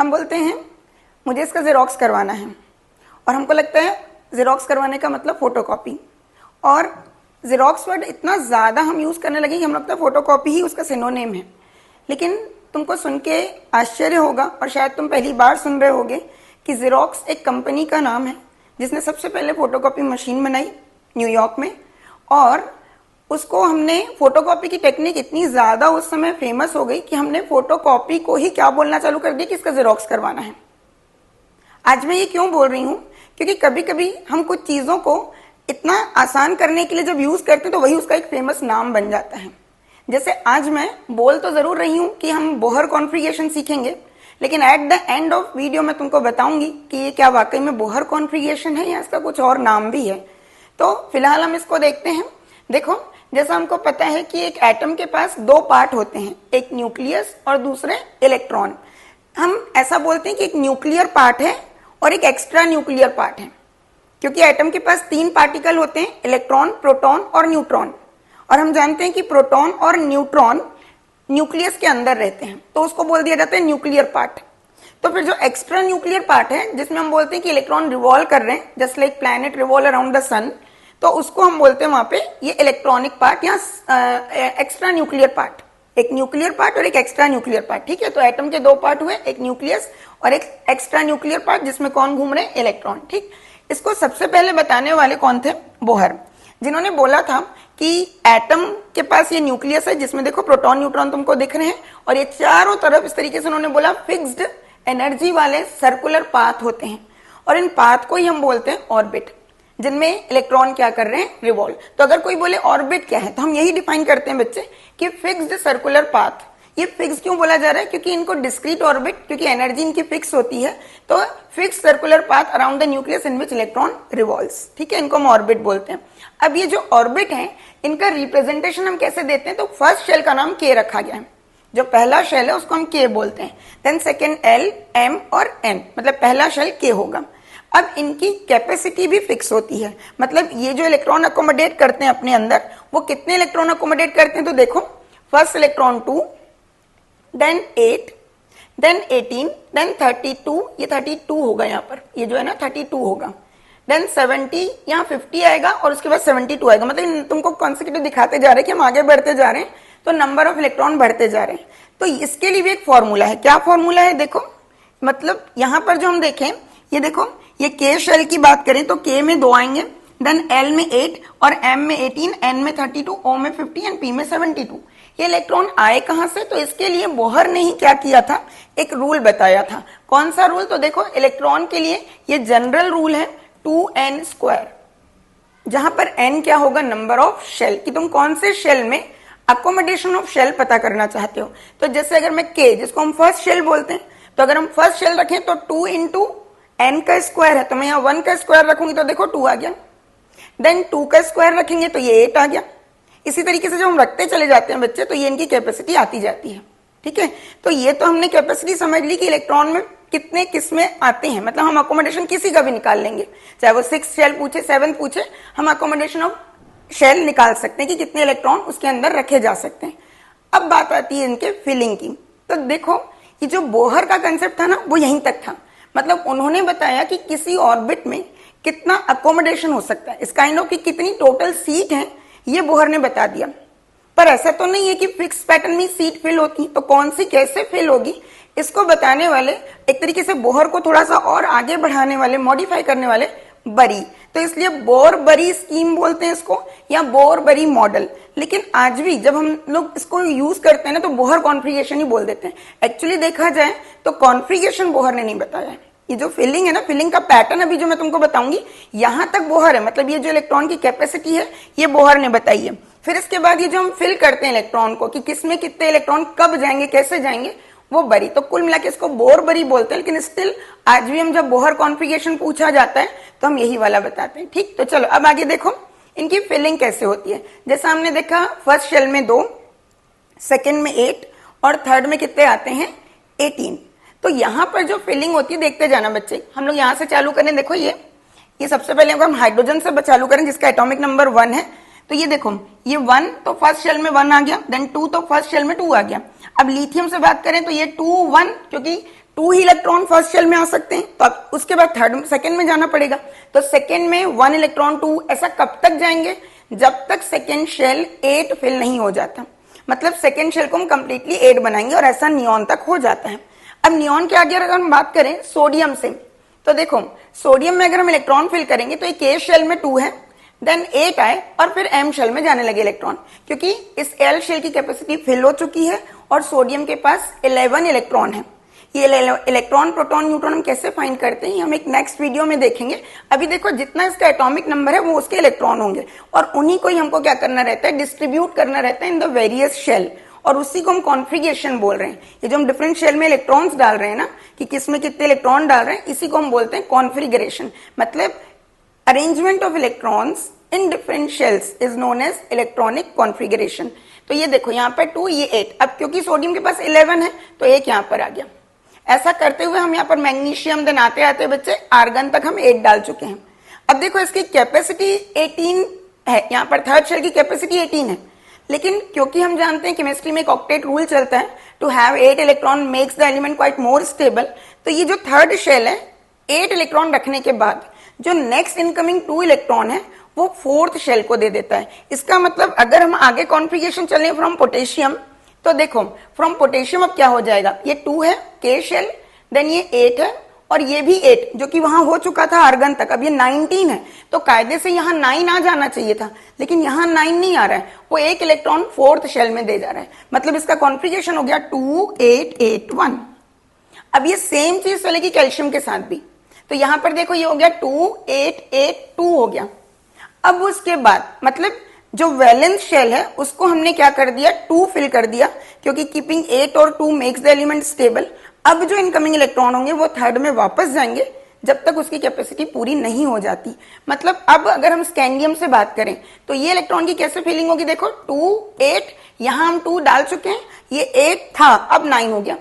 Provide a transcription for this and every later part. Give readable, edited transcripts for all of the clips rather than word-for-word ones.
हम बोलते हैं मुझे इसका जेरोक्स करवाना है, और हमको लगता है जेरोक्स करवाने का मतलब फोटोकॉपी, और जेरोक्स वर्ड इतना ज़्यादा हम यूज़ करने लगे कि हम लगता है फोटोकॉपी ही उसका सिनोनिम है। लेकिन तुमको सुन के आश्चर्य होगा, और शायद तुम पहली बार सुन रहे होगे कि जेरोक्स एक कंपनी का नाम है जिसने सबसे पहले फोटोकॉपी मशीन बनाई न्यूयॉर्क में, और उसको हमने फोटोकॉपी की टेक्निक इतनी ज़्यादा उस समय फेमस हो गई कि हमने फोटोकॉपी को ही क्या बोलना चालू कर दिया कि इसका जेरोक्स करवाना है। आज मैं ये क्यों बोल रही हूँ, क्योंकि कभी कभी हम कुछ चीज़ों को इतना आसान करने के लिए जब यूज़ करते हैं तो वही उसका एक फेमस नाम बन जाता है। जैसे आज मैं बोल तो ज़रूर रही हूँ कि हम बोहर कॉन्फ़िगरेशन सीखेंगे, लेकिन at the end of video मैं तुमको बताऊंगी कि ये क्या वाकई में बोहर कॉन्फ़िगरेशन है या इसका कुछ और नाम भी है। तो फिलहाल हम इसको देखते हैं। देखो, जैसा हमको पता है कि एक एटम के पास दो पार्ट होते हैं, एक न्यूक्लियस और दूसरे इलेक्ट्रॉन। हम ऐसा बोलते हैं कि एक न्यूक्लियर पार्ट है और एक एक्स्ट्रा न्यूक्लियर पार्ट है, क्योंकि एटम के पास तीन पार्टिकल होते हैं, इलेक्ट्रॉन, प्रोटॉन और न्यूट्रॉन। और हम जानते हैं कि प्रोटॉन और न्यूट्रॉन न्यूक्लियस के अंदर रहते हैं, तो उसको बोल दिया जाता है न्यूक्लियर पार्ट। तो फिर जो एक्स्ट्रा न्यूक्लियर पार्ट है, जिसमें हम बोलते हैं कि इलेक्ट्रॉन रिवॉल्व कर रहे हैं just like planet revolve around the sun, तो उसको हम बोलते हैं वहां पे ये इलेक्ट्रॉनिक पार्ट या एक्स्ट्रा न्यूक्लियर पार्ट। एक न्यूक्लियर पार्ट और एक एक्स्ट्रा न्यूक्लियर पार्ट, ठीक है। तो एटम के दो पार्ट हुए, एक न्यूक्लियस और एक एक्स्ट्रा न्यूक्लियर पार्ट, जिसमें कौन घूम रहे हैं, इलेक्ट्रॉन, ठीक। इसको सबसे पहले बताने वाले कौन थे, बोहर, जिन्होंने बोला था कि एटम के पास ये न्यूक्लियस है जिसमें देखो प्रोटॉन न्यूट्रॉन तुमको दिख रहे हैं, और ये चारों तरफ इस तरीके से उन्होंने बोला फिक्स्ड एनर्जी वाले सर्कुलर पाथ होते हैं, और इन पाथ को ही हम बोलते हैं ऑर्बिट, जिनमें इलेक्ट्रॉन क्या कर रहे हैं, रिवॉल्व। तो अगर कोई बोले ऑर्बिट क्या है, तो हम यही डिफाइन करते हैं बच्चे कि फिक्स्ड सर्कुलर पाथ। ये फिक्स क्यों बोला जा रहा है, क्योंकि इनको डिस्क्रीट ऑर्बिट, क्योंकि एनर्जी इनकी फिक्स होती है, तो fix circular path around the nucleus in which electron revolves, ठीक है, इनको हम ऑर्बिट बोलते हैं। अब ये जो ऑर्बिट है, इनका रिप्रेजेंटेशन हम कैसे देते हैं, तो फर्स्ट शेल का नाम के रखा गया है, जो पहला शेल है उसको हम के बोलते हैं, देन सेकेंड एल, एम और एन, मतलब पहला शेल के होगा। अब इनकी कैपेसिटी भी फिक्स होती है, मतलब ये जो इलेक्ट्रॉन अकोमोडेट करते हैं अपने अंदर, वो कितने इलेक्ट्रॉन अकोमोडेट करते हैं, तो देखो first electron 2, then 8, then 18, then 32, ये 32 होगा यहाँ पर, ये जो है ना 32 होगा, देन 70, यहाँ 50 आएगा और उसके बाद 72 आएगा। मतलब तुमको कॉन्सेक्यूटिव दिखाते जा रहे हैं कि हम आगे बढ़ते जा रहे हैं, तो नंबर ऑफ इलेक्ट्रॉन बढ़ते जा रहे हैं। तो इसके लिए भी एक फॉर्मूला है। क्या फॉर्मूला है, देखो, मतलब यहाँ पर जो हम देखें, ये देखो, ये के शेल की बात करें तो के में 2 आएंगे, देन एल में 8 और एम में 18, एन में 32, ओ में 50 एंड पी में 72। ये इलेक्ट्रॉन आए कहां से, तो इसके लिए बोहर ने ही क्या किया था, एक रूल बताया था। कौन सा रूल, तो देखो इलेक्ट्रॉन के लिए ये जनरल रूल है 2n², जहां पर n क्या होगा, नंबर ऑफ शेल, कि तुम कौन से शेल में अकोमोडेशन ऑफ शेल पता करना चाहते हो। तो जैसे अगर मैं k, जिसको हम फर्स्ट शेल बोलते हैं, तो अगर हम फर्स्ट शेल रखें तो 2 इंटू n का स्क्वायर है, तो मैं यहाँ 1 का स्क्वायर रखूंगी तो देखो 2 आ गया, देन 2 का स्क्वायर रखेंगे तो ये 8 आ गया। इसी तरीके से जब हम रखते चले जाते हैं बच्चे, तो ये इनकी कैपेसिटी आती जाती है, ठीक है। तो ये तो हमने कैपेसिटी समझ ली कि इलेक्ट्रॉन में कितने किस्में आते हैं, मतलब हम अकोमोडेशन किसी का भी निकाल लेंगे, चाहे वो 6 शेल पूछे, 7 पूछे, हम अकोमोडेशन ऑफ शेल निकाल सकते हैं कि कितने इलेक्ट्रॉन उसके अंदर रखे जा सकते हैं। अब बात आती है इनके फिलिंग की। तो देखो, ये जो बोहर का कंसेप्ट था ना, वो यहीं तक था, मतलब उन्होंने बताया कि किसी ऑर्बिट में कितना अकोमोडेशन हो सकता है, इस काइंड ऑफ की कितनी टोटल सीट है, ये बोहर ने बता दिया। पर ऐसा तो नहीं है कि फिक्स पैटर्न में सीट फिल होती, तो कौन सी कैसे फिल होगी, इसको बताने वाले, एक तरीके से बोहर को थोड़ा सा और आगे बढ़ाने वाले, मॉडिफाई करने वाले बरी, तो इसलिए बोर बरी स्कीम बोलते हैं इसको, या बोर बरी मॉडल। लेकिन आज भी जब हम लोग इसको यूज करते हैं ना, तो बोहर कॉन्फ़िगरेशन ही बोल देते हैं। एक्चुअली देखा जाए तो कॉन्फ़िगरेशन बोहर ने नहीं बताया है। ये जो फिलिंग है ना, फिलिंग का पैटर्न अभी जो मैं तुमको बताऊंगी, यहां तक बोहर है, मतलब ये जो इलेक्ट्रॉन की कैपेसिटी है, ये बोहर ने बताई है। फिर इसके बाद ये जो हम फिल करते हैं इलेक्ट्रॉन को, कि किसमें कितने इलेक्ट्रॉन कब जाएंगे, कैसे जाएंगे, वो बरी। तो कुल मिला के इसको बोर बरी बोलते हैं, लेकिन स्टिल आज भी हम जब बोहर कॉन्फ़िगरेशन पूछा जाता है तो हम यही वाला बताते हैं, ठीक। तो चलो अब आगे देखो इनकी फिलिंग कैसे होती है। जैसा हमने देखा, फर्स्ट शेल में 2, सेकेंड में 8 और थर्ड में कितने आते हैं, 18। तो यहाँ पर जो फिलिंग होती है, देखते जाना बच्चे, हम लोग यहाँ से चालू करें। देखो ये सबसे पहले हम हाइड्रोजन से चालू करें, जिसका एटॉमिक नंबर 1 है। तो ये देखो, ये 1 तो फर्स्ट शेल में 1 आ गया, देन 2 तो फर्स्ट शेल में 2 आ गया। अब लिथियम से बात करें तो ये 2 1, क्योंकि 2 ही इलेक्ट्रॉन फर्स्ट शेल में आ सकते हैं, तो अब उसके बाद थर्ड सेकंड में जाना पड़ेगा। तो सेकंड में 1 इलेक्ट्रॉन 2, ऐसा कब तक जाएंगे? जब तक सेकंड शेल 8 फिल नहीं हो जाता। मतलब सेकंड शेल को हम कंप्लीटली 8 बनाएंगे और ऐसा नियॉन तक हो जाता है। अब नियॉन के आगे अगर हम बात करें सोडियम से, तो देखो सोडियम में अगर हम इलेक्ट्रॉन फिल करेंगे तो एक शेल में 2 है, देन 8 आए और फिर एम शेल में जाने लगे इलेक्ट्रॉन, क्योंकि इस एल शेल की कैपेसिटी फिल हो चुकी है और सोडियम के पास 11 इलेक्ट्रॉन है। ये इलेक्ट्रॉन, प्रोटॉन, न्यूट्रॉन हम कैसे फाइंड करते हैं हम एक नेक्स्ट वीडियो में देखेंगे। अभी देखो जितना इसका एटॉमिक नंबर है वो उसके इलेक्ट्रॉन होंगे और उन्हीं को ही हमको क्या करना रहता है, डिस्ट्रीब्यूट करना रहता है इन द वेरियस शेल, और उसी को हम कॉन्फ़िगरेशन बोल रहे हैं। ये जो हम डिफरेंट शेल में इलेक्ट्रॉन्स डाल रहे हैं ना, कि किसमें कितने इलेक्ट्रॉन डाल रहे हैं, इसी को हम बोलते हैं कॉन्फ़िगरेशन। मतलब arrangement of electrons in different shells is known as electronic configuration. तो ये देखो यहाँ पर 2, ये 8, अब क्योंकि सोडियम के पास 11 है तो एक यहाँ पर आ गया। ऐसा करते हुए हम यहाँ पर मैग्नीशियम, देन आते आते बच्चे आर्गन तक हम 8 डाल चुके हैं। अब देखो इसकी कैपेसिटी 18 है, यहाँ पर थर्ड शेल की कैपेसिटी 18 है, लेकिन क्योंकि हम जानते हैं केमिस्ट्री में एक ऑक्टेट रूल चलता है, to have 8 electron makes the element quite more stable. तो ये जो थर्ड शेल है 8 इलेक्ट्रॉन रखने के बाद जो नेक्स्ट इनकमिंग 2 इलेक्ट्रॉन है वो फोर्थ शेल को दे देता है। इसका मतलब अगर हम आगे कॉन्फ़िगरेशन चलें फ्रॉम पोटेशियम, तो देखो फ्रॉम पोटेशियम अब क्या हो जाएगा, ये 2 है के शेल, देन ये 8 है और ये भी 8 जो कि वहां हो चुका था आर्गन तक, अब ये 19 है। तो कायदे से यहाँ 9 आ जाना चाहिए था, लेकिन यहाँ 9 नहीं आ रहा है, वो एक इलेक्ट्रॉन फोर्थ शेल में दे जा रहा है। मतलब इसका कॉन्फ़िगरेशन हो गया 2 8 8 1। अब ये सेम चीज चलेगी कैल्शियम के साथ भी, तो यहां पर देखो ये हो गया 2 8 8 2 हो गया। अब उसके बाद मतलब जो वैलेंस शेल है उसको हमने क्या कर दिया, 2 फिल कर दिया, क्योंकि कीपिंग 8 और 2 मेक्स द एलिमेंट स्टेबल। अब जो इनकमिंग इलेक्ट्रॉन होंगे वो थर्ड में वापस जाएंगे जब तक उसकी कैपेसिटी पूरी नहीं हो जाती। मतलब अब अगर हम स्कैंडियम से बात करें तो ये इलेक्ट्रॉन की कैसे फीलिंग होगी, देखो 2 8, यहां हम 2 डाल चुके हैं, ये 8 था अब 9 हो गया।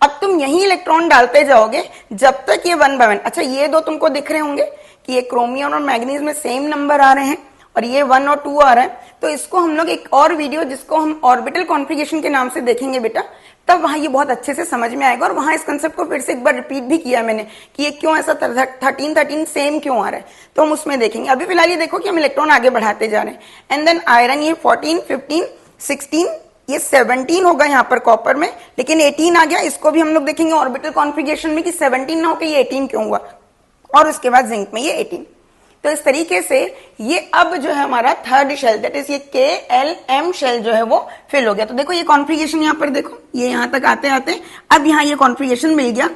अब तुम यही इलेक्ट्रॉन डालते जाओगे जब तक ये 1 बाय 1। अच्छा ये दो तुमको दिख रहे होंगे कि ये क्रोमियम और मैग्नीज में सेम नंबर आ रहे हैं और ये 1 और 2 आ रहा है, तो इसको हम लोग एक और वीडियो जिसको हम ऑर्बिटल कॉन्फ़िगरेशन के नाम से देखेंगे बेटा, तब वहां ये बहुत अच्छे से समझ में आएगा। और वहां इस कंसेप्ट को फिर से एक बार रिपीट भी किया मैंने कि ये क्यों ऐसा 13 सेम क्यों आ रहा है, तो हम उसमें देखेंगे। अभी फिलहाल ये देखो कि हम इलेक्ट्रॉन आगे बढ़ाते जा रहे हैं। एंड देन आयरन ये 14 15 16, ये 17 होगा यहाँ पर कॉपर में, लेकिन 18 आ गया। इसको भी हम लोग देखेंगे ऑर्बिटल कॉन्फ़िगरेशन में कि 17 ना होकर ये 18 क्यों हुआ, और उसके बाद जिंक में ये 18। तो इस तरीके से ये अब जो है हमारा थर्ड शेल, दैट इज ये KLM शेल जो है वो फिल हो गया। तो देखो ये कॉन्फ़िगरेशन यहाँ पर देखो, ये यहां तक आते आते अब यहाँ ये कॉन्फ़िगरेशन मिल गया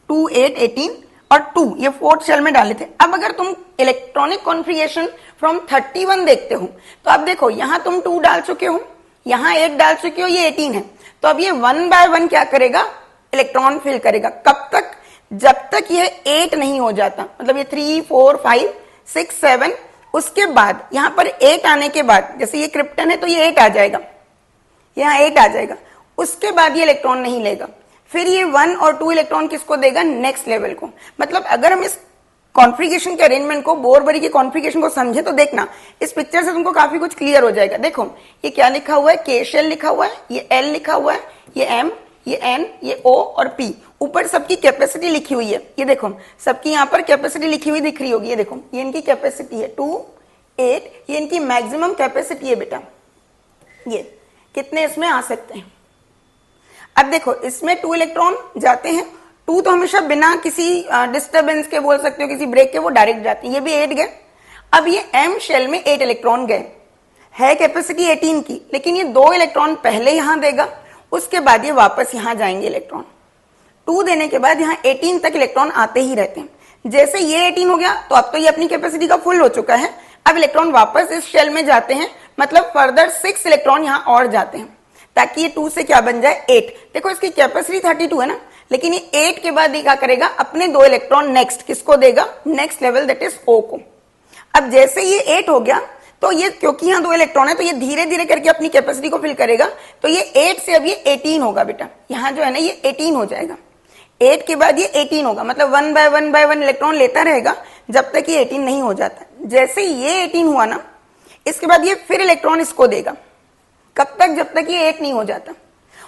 2 8 18 और 2 ये फोर्थ शेल में डाले थे। अब अगर तुम इलेक्ट्रॉनिक कॉन्फ़िगरेशन फ्रॉम 31 देखते हो तो अब देखो यहां तुम 2 डाल चुके हो, यहां 8 डाल चुके हो, ये 18 है। तो अब ये 1 बाय 1 क्या करेगा, इलेक्ट्रॉन फिल करेगा। कब तक, जब तक ये 8 नहीं हो जाता। मतलब ये 3 4 5 6 7, उसके बाद यहां पर 8 आने के बाद, जैसे ये क्रिप्टन है तो ये 8 आ जाएगा, यहां 8 आ जाएगा, उसके बाद ये इलेक्ट्रॉन नहीं लेगा। फिर ये 1 और 2 इलेक्ट्रॉन किसको देगा, नेक्स्ट लेवल को। मतलब अगर हम इस कॉन्फ़िगरेशन के अरेंजमेंट को, बोरबरी के कॉन्फ़िगरेशन को समझे तो देखना इस पिक्चर से तुमको काफी कुछ क्लियर हो जाएगा। देखो ये क्या लिखा हुआ है, के शेल लिखा हुआ है, ये L लिखा हुआ है, ये M, ये N, ये O और P। ऊपर सबकी कैपेसिटी लिखी हुई है, ये देखो सबकी यहाँ पर कैपेसिटी लिखी हुई दिख रही होगी। ये देखो ये इनकी कैपेसिटी है 2 8, ये इनकी मैक्सिमम कैपेसिटी है बेटा। ये कितने इसमें आ सकते हैं। अब देखो इसमें 2 इलेक्ट्रॉन जाते हैं, 2 तो हमेशा बिना किसी डिस्टर्बेंस के बोल सकते हो, किसी ब्रेक के, वो डायरेक्ट जाते हैं। ये भी 8 गए। अब ये M शेल में 8 इलेक्ट्रॉन गए, है कैपेसिटी 18 की, लेकिन ये 2 इलेक्ट्रॉन पहले यहां देगा, उसके बाद ये वापस यहां जाएंगे इलेक्ट्रॉन। 2 देने के बाद यहां 18 तक इलेक्ट्रॉन आते ही रहते हैं। जैसे ये 18 हो गया तो अब तो ये अपनी कैपेसिटी का फुल हो चुका है। अब इलेक्ट्रॉन वापस इस शेल में जाते हैं, मतलब फर्दर 6 इलेक्ट्रॉन यहां और जाते हैं, ताकि ये 2 से क्या बन जाए 8। देखो इसकी कैपेसिटी 32 है ना, लेकिन ये 8 के बाद ये क्या करेगा, अपने 2 इलेक्ट्रॉन नेक्स्ट किसको देगा, next level that is O को। अब जैसे ये 8 हो गया तो ये, क्योंकि यहाँ 2 इलेक्ट्रॉन है तो ये धीरे धीरे करके अपनी कैपेसिटी को फिल करेगा। तो ये 8 से अब ये 18 होगा बेटा, यहाँ जो है ना ये 18 हो जाएगा। 8 के बाद ये 18 होगा, मतलब 1 बाय 1 बाय 1 इलेक्ट्रॉन लेता रहेगा जब तक ये 18 नहीं हो जाता। जैसे ये 18 हुआ ना, इसके बाद ये फिर इलेक्ट्रॉन इसको देगा। कब तक, जब तक ये 8 नहीं हो जाता।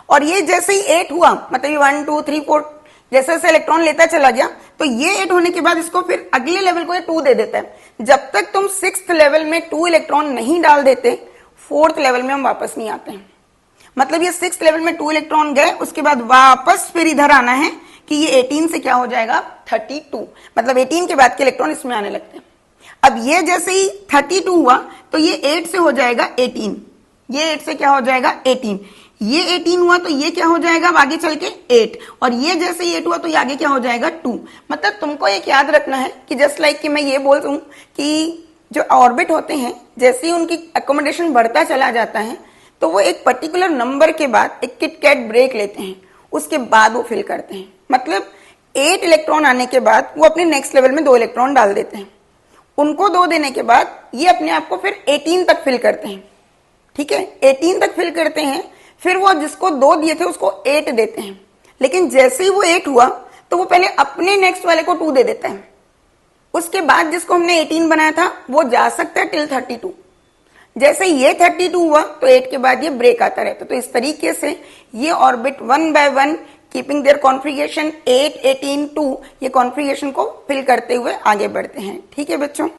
और ये जैसे ही 8 हुआ, मतलब ये 1 2 3 4 जैसे जैसे इलेक्ट्रॉन लेता चला गया तो ये 8 होने के बाद इसको फिर अगले लेवल को ये 2 दे देता है। जब तक तुम 6th लेवल में 2 इलेक्ट्रॉन नहीं डाल देते 4th लेवल में हम वापस नहीं आते हैं। मतलब ये 6th लेवल में 2 इलेक्ट्रॉन गए, उसके बाद वापस फिर इधर आना है कि ये 18 से क्या हो जाएगा 32, मतलब 18 के बाद के इलेक्ट्रॉन इसमें आने लगते हैं। अब ये जैसे ही 32 हुआ तो ये 8 से हो जाएगा 18, ये 8 से क्या हो जाएगा 18, ये 18 हुआ तो ये क्या हो जाएगा अब आगे चल के 8, और ये जैसे ही 8 हुआ तो ये आगे क्या हो जाएगा 2। मतलब तुमको एक याद रखना है कि जस्ट लाइक कि मैं ये बोल दूं कि जो ऑर्बिट होते हैं जैसे ही उनकी अकोमोडेशन बढ़ता चला जाता है तो वो एक पर्टिकुलर नंबर के बाद एक किटकैट ब्रेक लेते हैं, उसके बाद वो फिल करते हैं। मतलब 8 इलेक्ट्रॉन आने के बाद वो अपने नेक्स्ट लेवल में 2 इलेक्ट्रॉन डाल देते हैं, उनको 2 देने के बाद ये अपने आप को फिर 18 तक फिल करते हैं। ठीक है, 18 तक फिल करते हैं, फिर वो जिसको 2 दिए थे उसको 8 देते हैं, लेकिन जैसे ही वो 8 हुआ तो वो पहले अपने नेक्स्ट वाले को 2 दे देता है। उसके बाद जिसको हमने 18 बनाया था वो जा सकता है टिल 32। जैसे ये 32 हुआ तो 8 के बाद ये ब्रेक आता रहता। तो इस तरीके से ये orbit 1 by 1 keeping their configuration 8, 18, 2 ये कॉन्फिगरेशन को फिल करते हुए आगे बढ़ते हैं। ठीक है बच्चों।